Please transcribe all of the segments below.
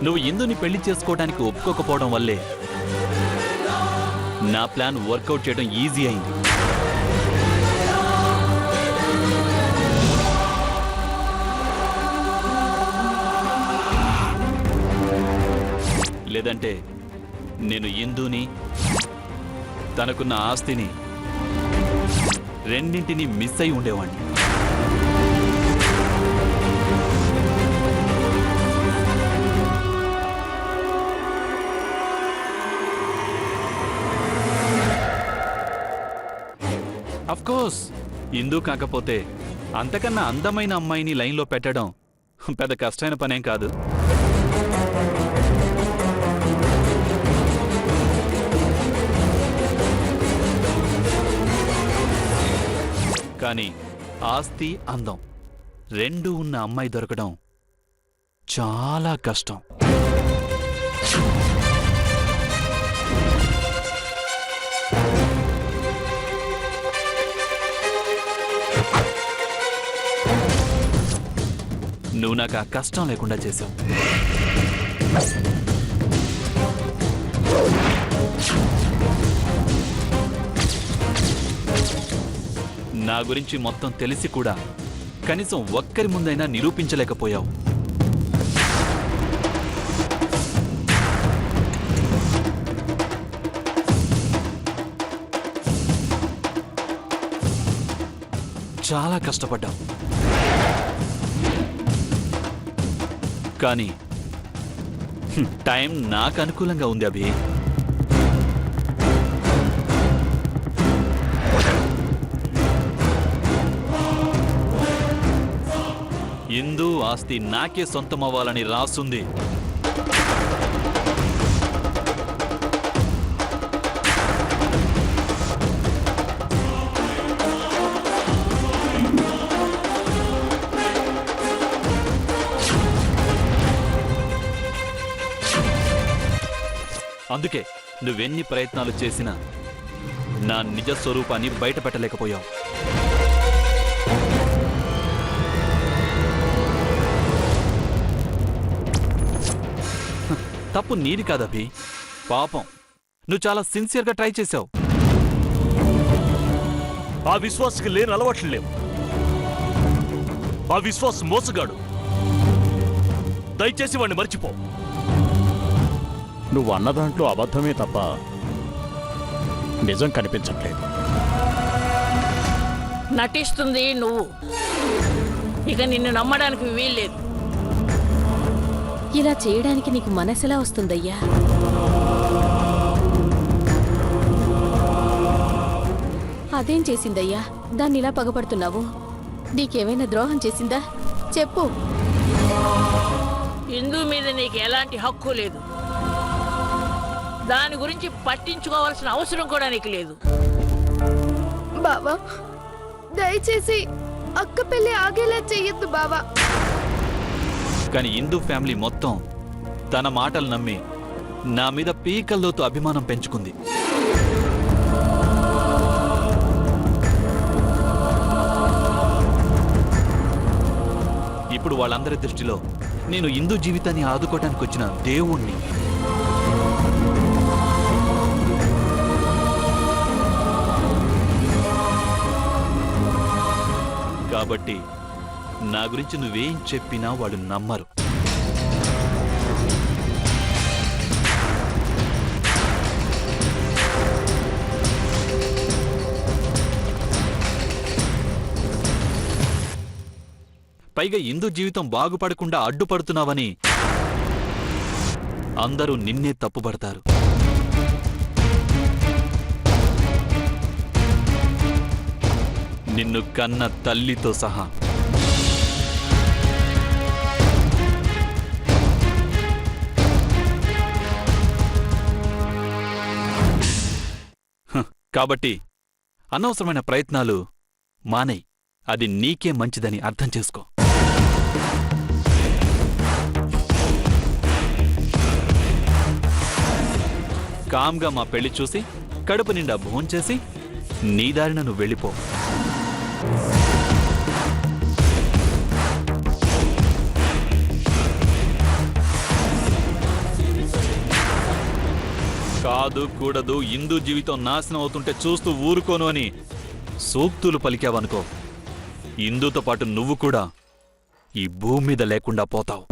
నువ్వు ఇందుని పెళ్లి చేసుకోవడానికి ఒప్పుకోకపోవడం వల్లే నా ప్లాన్ వర్కౌట్ చేయడం ఈజీ అయింది. లేదంటే నేను ఇందుని, తనకున్న ఆస్తిని రెండింటినీ మిస్ అయి ఉండేవాణ్ణి. అఫ్కోర్స్ ఇందు కాకపోతే అంతకన్నా అందమైన అమ్మాయిని లైన్లో పెట్టడం పెద్ద కష్టమైన పనేం కాదు. కానీ ఆస్తి, అందం రెండూ ఉన్న అమ్మాయి దొరకడం చాలా కష్టం. నువ్వు నాకు ఆ కష్టం లేకుండా చేశావు. నా గురించి మొత్తం తెలిసి కూడా కనీసం ఒక్కరి ముందైనా నిరూపించలేకపోయావు. చాలా కష్టపడ్డావు. కానీ టైం నాకు అనుకూలంగా ఉంది అభి. ఇందు ఆస్తి నాకే సొంతమవ్వాలని రాసుంది. అందుకే నువ్వెన్ని ప్రయత్నాలు చేసినా నా నిజ స్వరూపాన్ని బయటపెట్టలేకపోయావు. తప్పు నీది కాదభి, పాపం నువ్వు చాలా సిన్సియర్గా ట్రై చేశావు. ఆ విశ్వాసకి లేని అలవాట్లు లేవు. ఆ విశ్వాసం మోసగాడు. దయచేసి వాడిని మర్చిపో. నువ్వు అన్న దాంట్లో అబద్ధమే తప్ప నిజం కనిపించట్లేదు. నటిస్తుంది నువ్వు. ఇక నిన్ను నమ్మడానికి వీల్లేదు. ఇలా చేయడానికి నీకు మనసెలా వస్తుందయ్యా? అదేం చేసిందయ్యా దాన్ని ఇలా పగపడుతున్నావు? నీకేమైనా ద్రోహం చేసిందా చెప్పు. ఇందు మీద నీకు ఎలాంటి హక్కు లేదు. దాని గురించి పట్టించుకోవాల్సిన అవసరం కూడా నీకు లేదు. బావా, దయచేసి అక్క పెళ్లి ఆగేలా చెయ్యొద్దు బావా. కానీ ఇందు ఫ్యామిలీ మొత్తం తన మాటలు నమ్మి నా మీద పీకల్లోతో అభిమానం పెంచుకుంది. ఇప్పుడు వాళ్ళందరి దృష్టిలో నేను ఇందు జీవితాన్ని ఆదుకోవడానికి వచ్చిన దేవుణ్ణి. కాబట్టి నా గురించి నువ్వేం చెప్పినా వాళ్ళు నమ్మరు. పైగా ఇందు జీవితం బాగుపడకుండా అడ్డుపడుతున్నావని అందరూ నిన్నే తప్పుపడతారు. నిన్ను కన్న తల్లితో సహా. కాబట్టి అనవసరమైన ప్రయత్నాలు మానేయ్. అది నీకే మంచిదని అర్థం చేసుకో. కామ్గా మా పెళ్లి చూసి కడుపు నిండా భోంచేసి నీ దారిన నువ్వు వెళ్ళిపో. కాదు కూడదు ఇందు జీవితం నాశనం అవుతుంటే చూస్తూ ఊరుకోను అని సూక్తులు పలికావనుకో, ఇందుతో పాటు నువ్వు కూడా ఈ భూమి మీద లేకుండా పోతావు.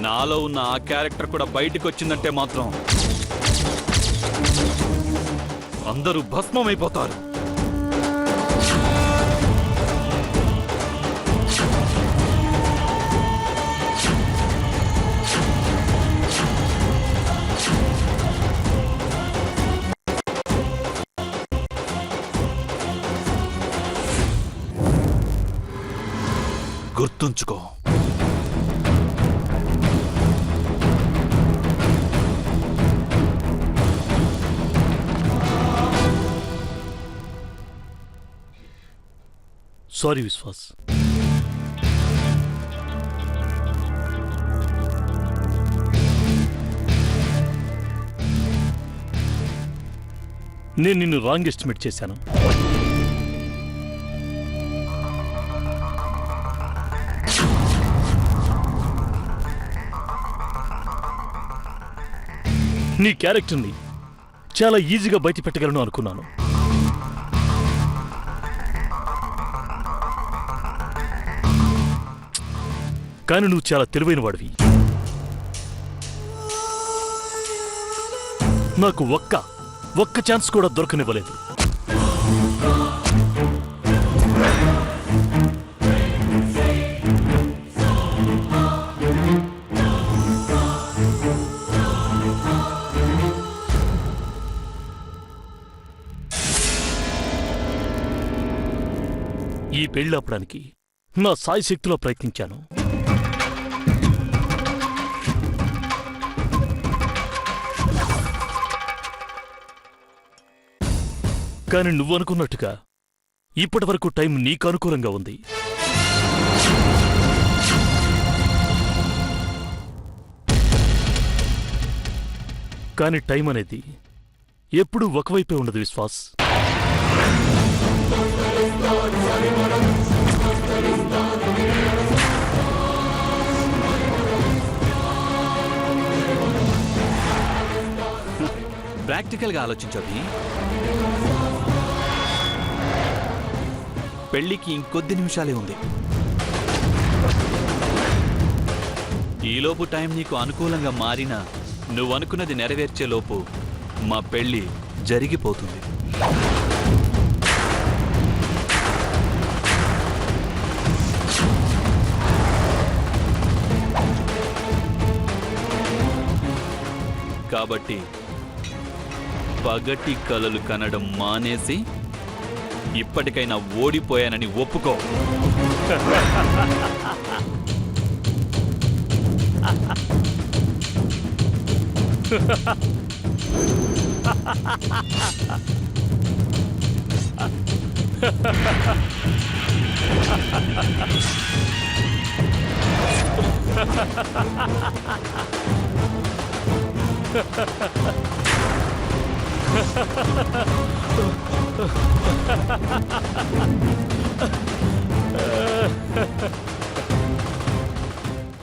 నాలో ఉన్న ఆ క్యారెక్టర్ కూడా బయటికి వచ్చిందంటే మాత్రం అందరూ భస్మమైపోతారు. గుర్తుంచుకో. సారీ విశ్వాస్. నేను నిన్ను రాంగ్ ఎస్టిమేట్ చేశాను. నీ క్యారెక్టర్ని చాలా ఈజీగా బయట పెట్టగలను అనుకున్నాను. కానీ నువ్వు చాలా తెలివైన వాడివి. నాకు ఒక్క ఛాన్స్ కూడా దొరకనివ్వలేదు. ఈ పెళ్లి ఆపడానికి నా సాయశక్తిలో ప్రయత్నించాను. కానీ నువ్వనుకున్నట్టుగా ఇప్పటి వరకు టైం నీకు అనుకూలంగా ఉంది. కానీ టైం అనేది ఎప్పుడూ ఒకవైపే ఉండదు విశ్వాస్. ప్రాక్టికల్గా ఆలోచించవి. పెళ్లికి ఇంకొద్ది నిమిషాలే ఉంది. ఈలోపు టైం నీకు అనుకూలంగా మారినా నువ్వనుకున్నది నెరవేర్చేలోపు మా పెళ్లి జరిగిపోతుంది. కాబట్టి పగటి కలలు కనడం మానేసి ఇప్పటికైనా ఓడిపోయానని ఒప్పుకో.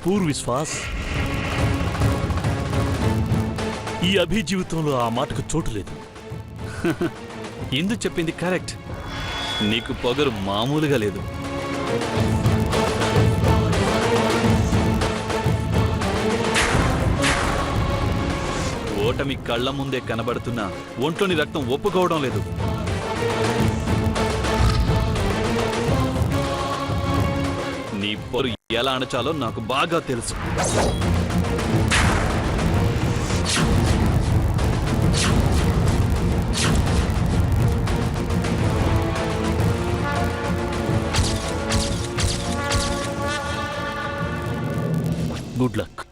పూర్ విశ్వాస్, ఈ అభి జీవితంలో ఆ మాటకు చోటు లేదు. ఇందు చెప్పింది కరెక్ట్. నీకు పొగరు మామూలుగా లేదు. ఓటమి కళ్ళ ముందే కనబడుతున్నా ఒంట్లోని రక్తం ఒప్పుకోవడం లేదు. నీ పొరు ఎలా అణచాలో నాకు బాగా తెలుసు. Good luck.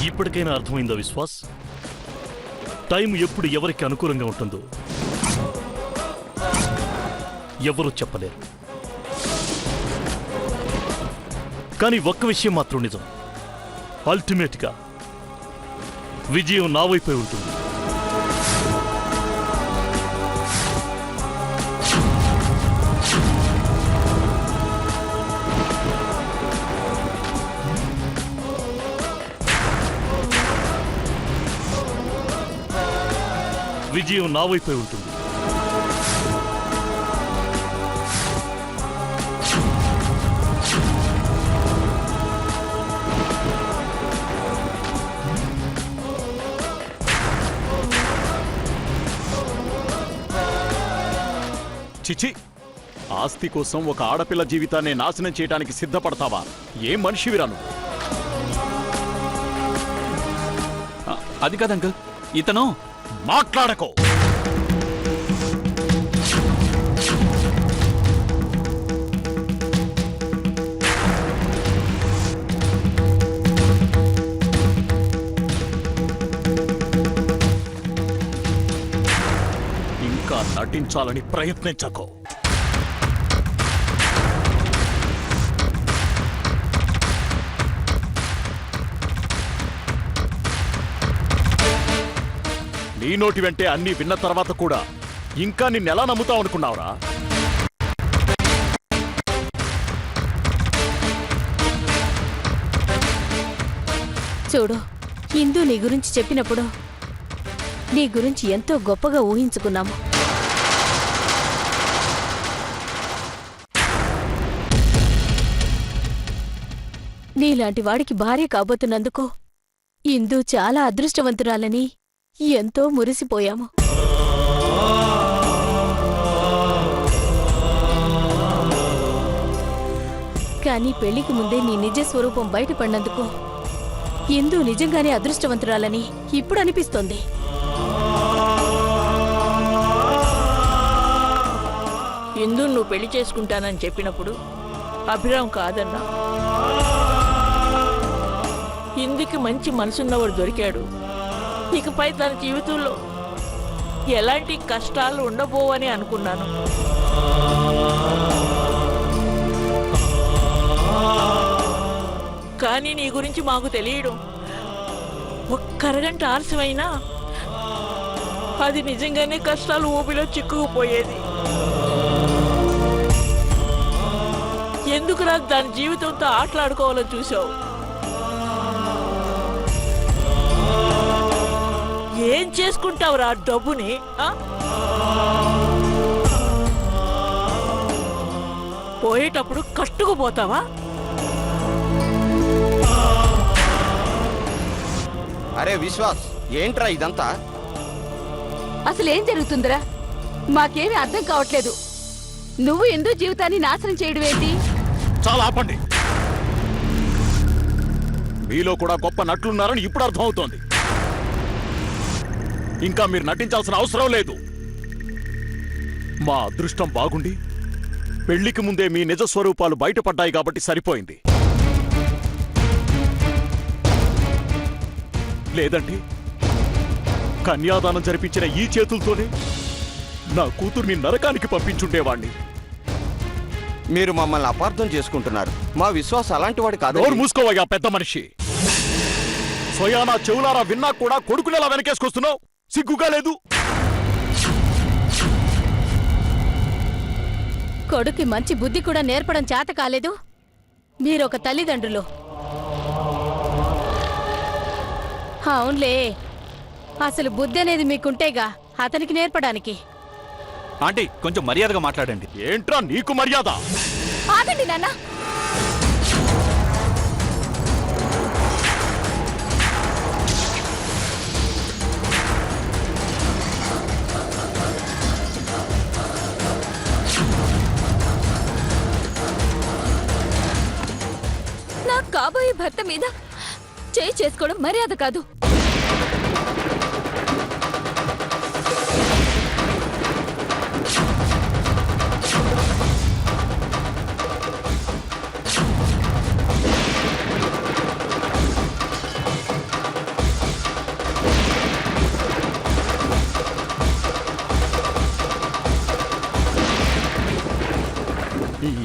ఇప్పటికైనా అర్థమైందా విశ్వాస్? టైం ఎప్పుడు ఎవరికి అనుకూలంగా ఉంటుందో ఎవరూ చెప్పలేరు. కానీ ఒక్క విషయం మాత్రం నిజం, అల్టిమేట్గా విజయం నా వైపే ఉంటుంది. విజయం నా వైపే ఉంటుంది. చిచి, ఆస్తి కోసం ఒక ఆడపిల్ల జీవితాన్ని నాశనం చేయడానికి సిద్ధపడతావా? ఏం మనిషివిరా నువ్వు? అది కాదు అంకుల్, ఇతను మాట్లాడకో. ఇంకా నటించాలని ప్రయత్నించకో. నీ నోటి వెంటే అన్నీ విన్న తర్వాత కూడా ఇంకా నిన్నెలా నమ్ముతావు అనుకున్నావురా? చూడు, ఇందు నీ గురించి చెప్పినప్పుడు నీ గురించి ఎంతో గొప్పగా ఊహించుకున్నాము. నీలాంటి వాడికి భార్య కాబోతున్నందుకు ఇందు చాలా అదృష్టవంతురాలని ఎంతో మురిసిపోయాము. కానీ పెళ్లికి ముందే నీ నిజ స్వరూపం బయటపడినందుకు ఇందు నిజంగానే అదృష్టవంతురాలని ఇప్పుడు అనిపిస్తోంది. ఇందు నువ్వు పెళ్లి చేసుకుంటానని చెప్పినప్పుడు అభిరామ్ కాదన్నా. ఇందుకి మంచి మనసున్నవాడు దొరికాడు. ఇకపై తన జీవితంలో ఎలాంటి కష్టాలు ఉండబోవని అనుకున్నాను. కానీ నీ గురించి మాకు తెలియడం ఒక్క అరగంట ఆలస్యమైనా అది నిజంగానే కష్టాలు ఊపిలో చిక్కుకుపోయేది. ఎందుకు నాకు దాని జీవితంతో ఆటలాడుకోవాలని చూసావు? ఏం చేసుకుంటావురా డబ్బుని? పోయేటప్పుడు కట్టుకుపోతావా? అరే విశ్వాస్, ఏంట్రా ఇదంతా? అసలేం జరుగుతుందిరా? మాకేమీ అర్థం కావట్లేదు. నువ్వు ఎందు జీవితాన్ని నాశనం చేయడమేంటి? చాలా ఆపండి. మీలో కూడా గొప్ప నటులున్నారని ఇప్పుడు అర్థమవుతోంది. ఇంకా మీరు నటించాల్సిన అవసరం లేదు. మా అదృష్టం బాగుండి పెళ్లికి ముందే మీ నిజ స్వరూపాలు బయటపడ్డాయి కాబట్టి సరిపోయింది. లేదంటే కన్యాదానం జరిపించిన ఈ చేతులతోనే నా కూతుర్ని నరకానికి పంపించుండేవాణ్ణి. మీరు మమ్మల్ని అపార్థం చేసుకుంటున్నారు. మా విశ్వాస్ అలాంటి వాడు కాదు. నోరు మూసుకోవయ్యా పెద్ద మనిషి. స్వయానా చెవులారా విన్నా కూడా కొడుకునేలా వెనకేసుకొస్తున్నావు. సిగ్గుగా లేదు? కొడుకి మంచి బుద్ధి కూడా నేర్పడం చేత కాలేదు. మీరొక తల్లిదండ్రులు. అవునులే, అసలు బుద్ధి అనేది మీకుంటేగా అతనికి నేర్పడానికి. ఆంటీ కొంచెం మర్యాదగా మాట్లాడండి. ఏంట్రా నీకు మర్యాద? ఆగండి నాన్న. నా కాబోయే భర్త మీద చేయి చేసుకోవడం మర్యాద కాదు.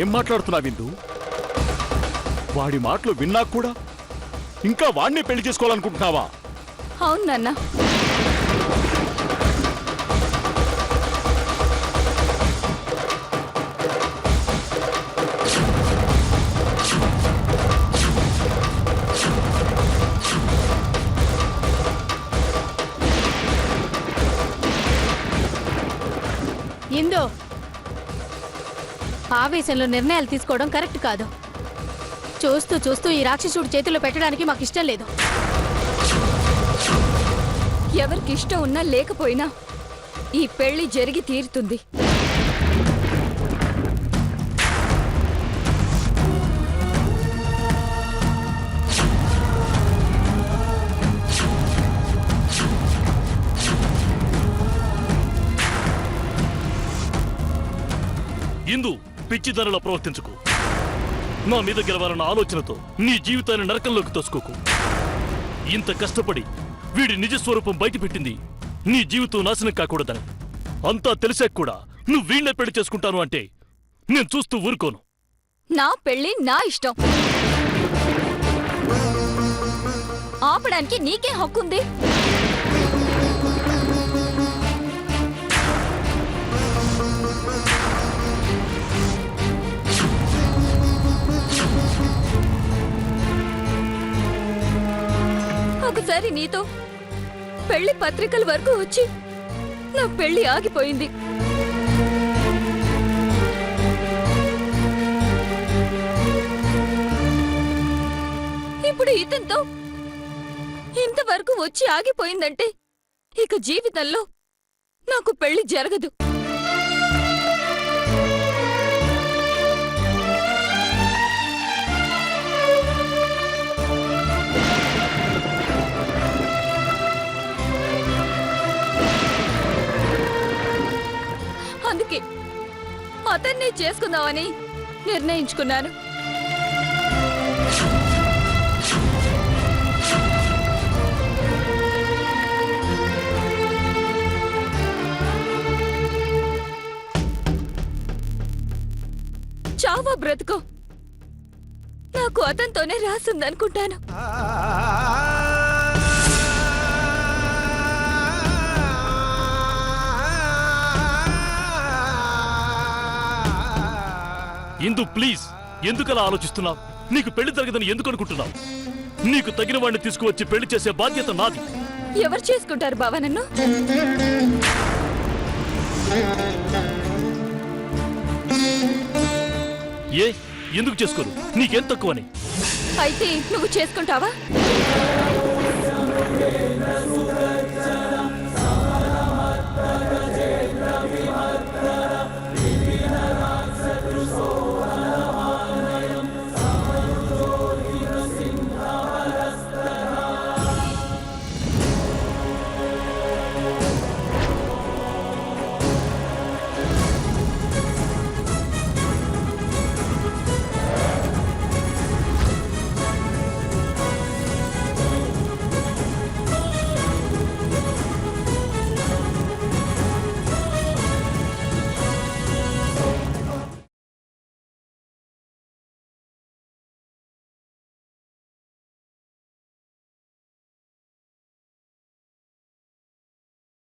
ఏం మాట్లాడుతున్నావు విందు? వాడి మాటలు విన్నా కూడా ఇంకా వాణ్ణి పెళ్లి చేసుకోవాలనుకుంటున్నావా? అవును నాన్న. ఇందో ఆవేశంలో నిర్ణయాలు తీసుకోవడం కరెక్ట్ కాదు. చూస్తూ చూస్తూ ఈ రాక్షసుడి చేతిలో పెట్టడానికి మాకు ఇష్టం లేదు. ఎవరికి ఇష్టం ఉన్నా లేకపోయినా ఈ పెళ్లి జరిగి తీరుతుంది. ఇందు పిచ్చిదనలా ప్రవర్తించుకు. నా మీద గెలవాలన్న ఆలోచనతో నీ జీవితాన్ని నరకంలోకి తోసుకోకు. ఇంత కష్టపడి వీడి నిజస్వరూపం బయటపెట్టింది నీ జీవితం నాశనం కాకూడదని. అంతా తెలిసాక కూడా నువ్వు వీణ్ణే పెళ్లి చేసుకుంటాను అంటే నేను చూస్తూ ఊరుకోను. నా పెళ్లి నా ఇష్టం. ఆపడానికి నీకే హక్కుంది. ఒకసారి నీతో పెళ్లి పత్రికల వరకు వచ్చి నా పెళ్లి ఆగిపోయింది. ఇప్పుడు ఇతనితో ఇంతవరకు వచ్చి ఆగిపోయిందంటే ఇక జీవితంలో నాకు పెళ్లి జరగదు. అందుకే అతన్నే చేసుకుందామని నిర్ణయించుకున్నాను. చావా బ్రతుకో నాకు అతనితోనే రాసుందనుకుంటాను. ఇందు ప్లీజ్, ఎందుకలా ఆలోచిస్తున్నావు? నీకు పెళ్లి జరగదని ఎందుకు అనుకుంటున్నావు? నీకు తగిన వాడిని తీసుకువచ్చి పెళ్లి చేసే బాధ్యత నాది. ఎవరు చేసుకుంటారు బావా నన్ను? ఏ ఎందుకు చేసుకోరు? నీకేం తక్కువని? అయితే నువ్వు చేసుకుంటావా?